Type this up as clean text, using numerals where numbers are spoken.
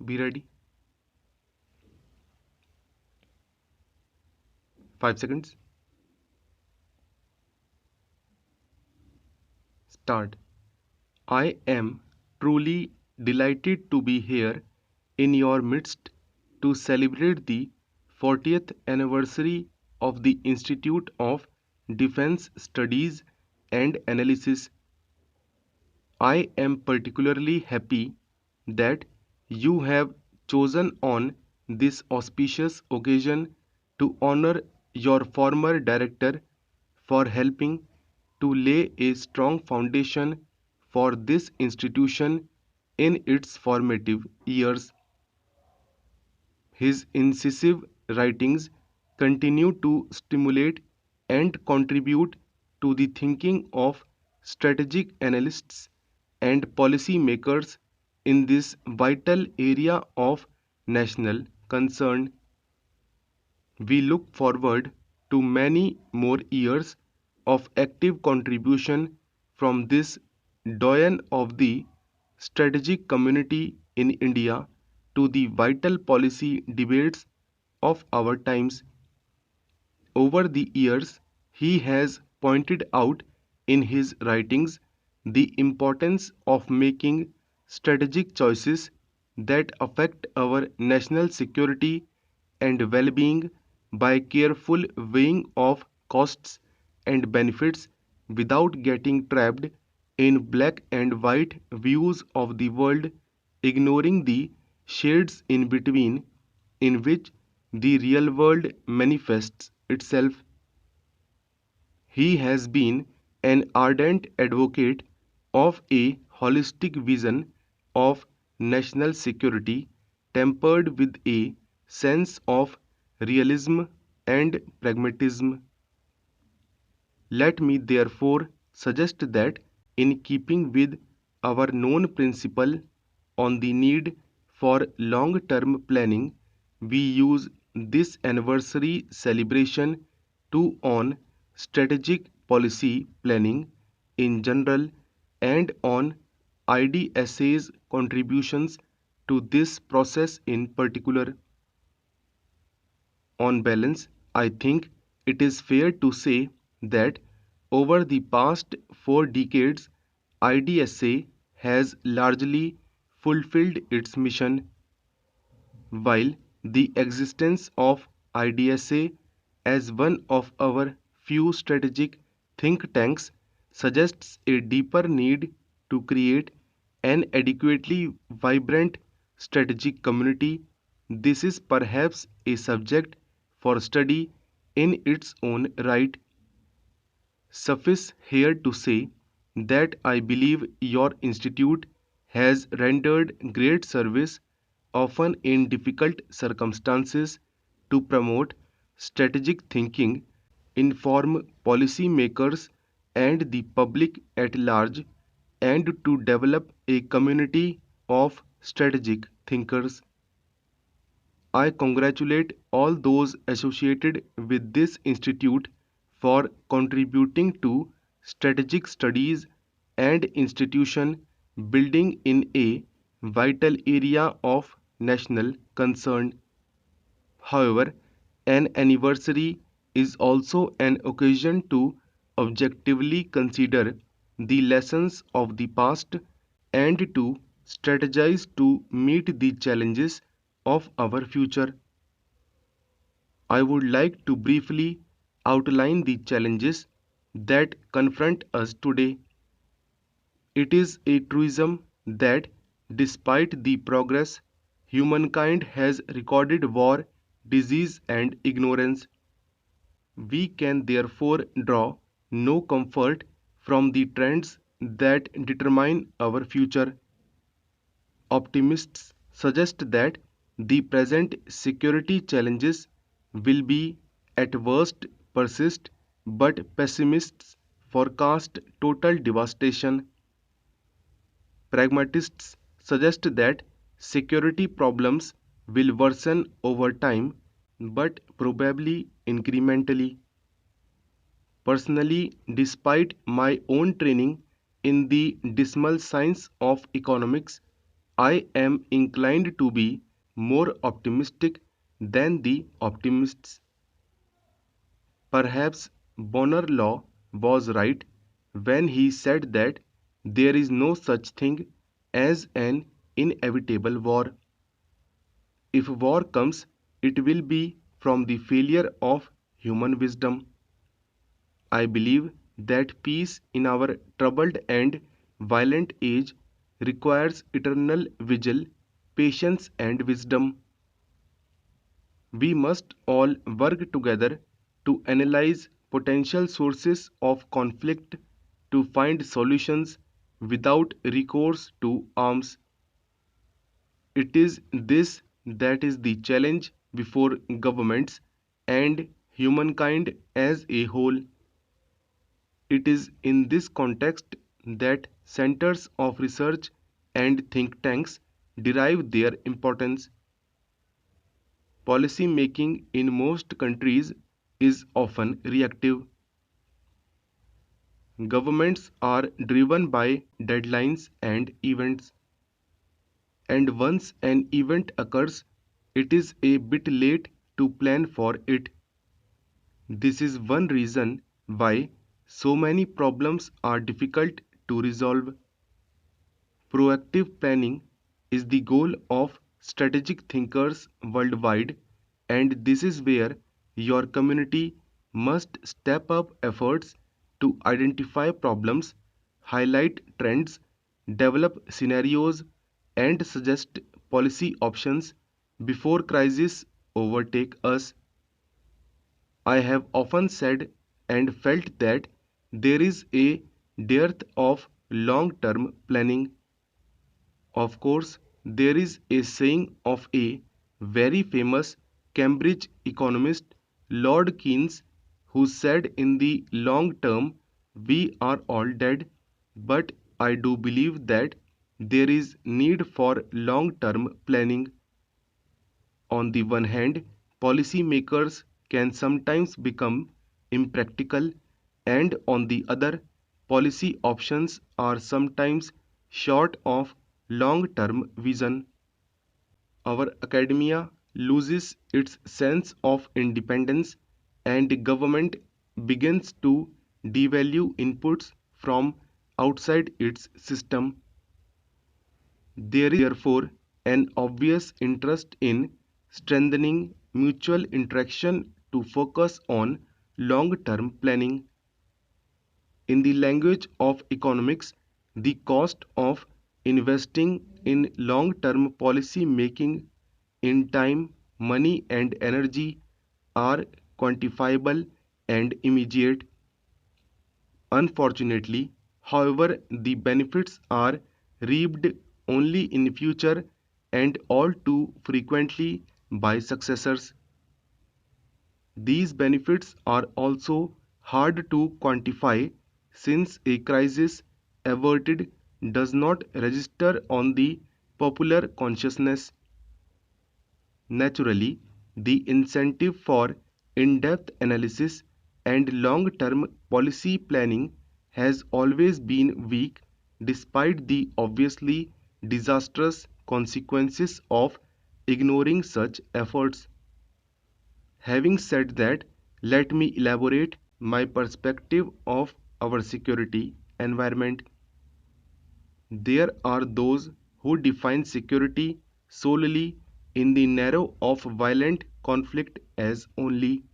be ready. 5 seconds. Start. I am truly delighted to be here in your midst to celebrate the 40th anniversary of the Institute of Defense Studies and Analysis. I am particularly happy that you have chosen on this auspicious occasion to honor your former director for helping to lay a strong foundation for this institution in its formative years. His incisive writings continue to stimulate and contribute to the thinking of strategic analysts and policy makers in this vital area of national concern. We look forward to many more years of active contribution from this doyen of the strategic community in India to the vital policy debates of our times. Over the years, he has pointed out in his writings the importance of making strategic choices that affect our national security and well-being by careful weighing of costs and benefits without getting trapped in black and white views of the world, ignoring the shades in between in which the real world manifests itself. He has been an ardent advocate of a holistic vision of national security tempered with a sense of realism and pragmatism. Let me therefore suggest that, in keeping with our known principle on the need for long-term planning, we use this anniversary celebration to on strategic policy planning in general and on IDSA's contributions to this process in particular. On balance, I think it is fair to say that over the past 4 decades, IDSA has largely fulfilled its mission. While the existence of IDSA as one of our few strategic think tanks suggests a deeper need to create an adequately vibrant strategic community, this is perhaps a subject for study in its own right. Suffice here to say that I believe your institute has rendered great service, often in difficult circumstances, to promote strategic thinking, inform policy makers and the public at large, and to develop a community of strategic thinkers. I congratulate all those associated with this institute for contributing to strategic studies and institution building in a vital area of national concern. However, an anniversary is also an occasion to objectively consider the lessons of the past and to strategize to meet the challenges of our future. I would like to briefly outline the challenges that confront us today. It is a truism that despite the progress humankind has recorded war, disease and ignorance, we can therefore draw no comfort from the trends that determine our future. Optimists suggest that the present security challenges will be at worst persist, but pessimists forecast total devastation. Pragmatists suggest that security problems will worsen over time, but probably incrementally. Personally, despite my own training in the dismal science of economics, I am inclined to be more optimistic than the optimists. Perhaps Bonar Law was right when he said that there is no such thing as an inevitable war. If war comes, it will be from the failure of human wisdom. I believe that peace in our troubled and violent age requires eternal vigil, patience, and wisdom. We must all work together to analyze potential sources of conflict to find solutions without recourse to arms. It is this that is the challenge before governments and humankind as a whole. It is in this context that centers of research and think tanks derive their importance. Policy making in most countries is often reactive. Governments are driven by deadlines and events, and once an event occurs, it is a bit late to plan for it. This is one reason why so many problems are difficult to resolve. Proactive planning is the goal of strategic thinkers worldwide, and this is where your community must step up efforts to identify problems, highlight trends, develop scenarios, and suggest policy options before crises overtake us. I have often said and felt that there is a dearth of long term planning. Of course, there is a saying of a very famous Cambridge economist, Lord Keynes, who said in the long term we are all dead, but I do believe that there is need for long term planning. On the one hand, policymakers can sometimes become impractical, and on the other, policy options are sometimes short of long term vision. Our academia loses its sense of independence, and government begins to devalue inputs from outside its system. There is therefore an obvious interest in strengthening mutual interaction to focus on long term planning. In the language of economics, the cost of investing in long term policy making in time, money, and energy are quantifiable and immediate. Unfortunately, however, the benefits are reaped only in future and all too frequently by successors. These benefits are also hard to quantify since a crisis averted does not register on the popular consciousness. Naturally, the incentive for in-depth analysis and long-term policy planning has always been weak despite the obviously disastrous consequences of ignoring such efforts. Having said that, let me elaborate my perspective of our security environment. There are those who define security solely in the narrow of violent conflict as only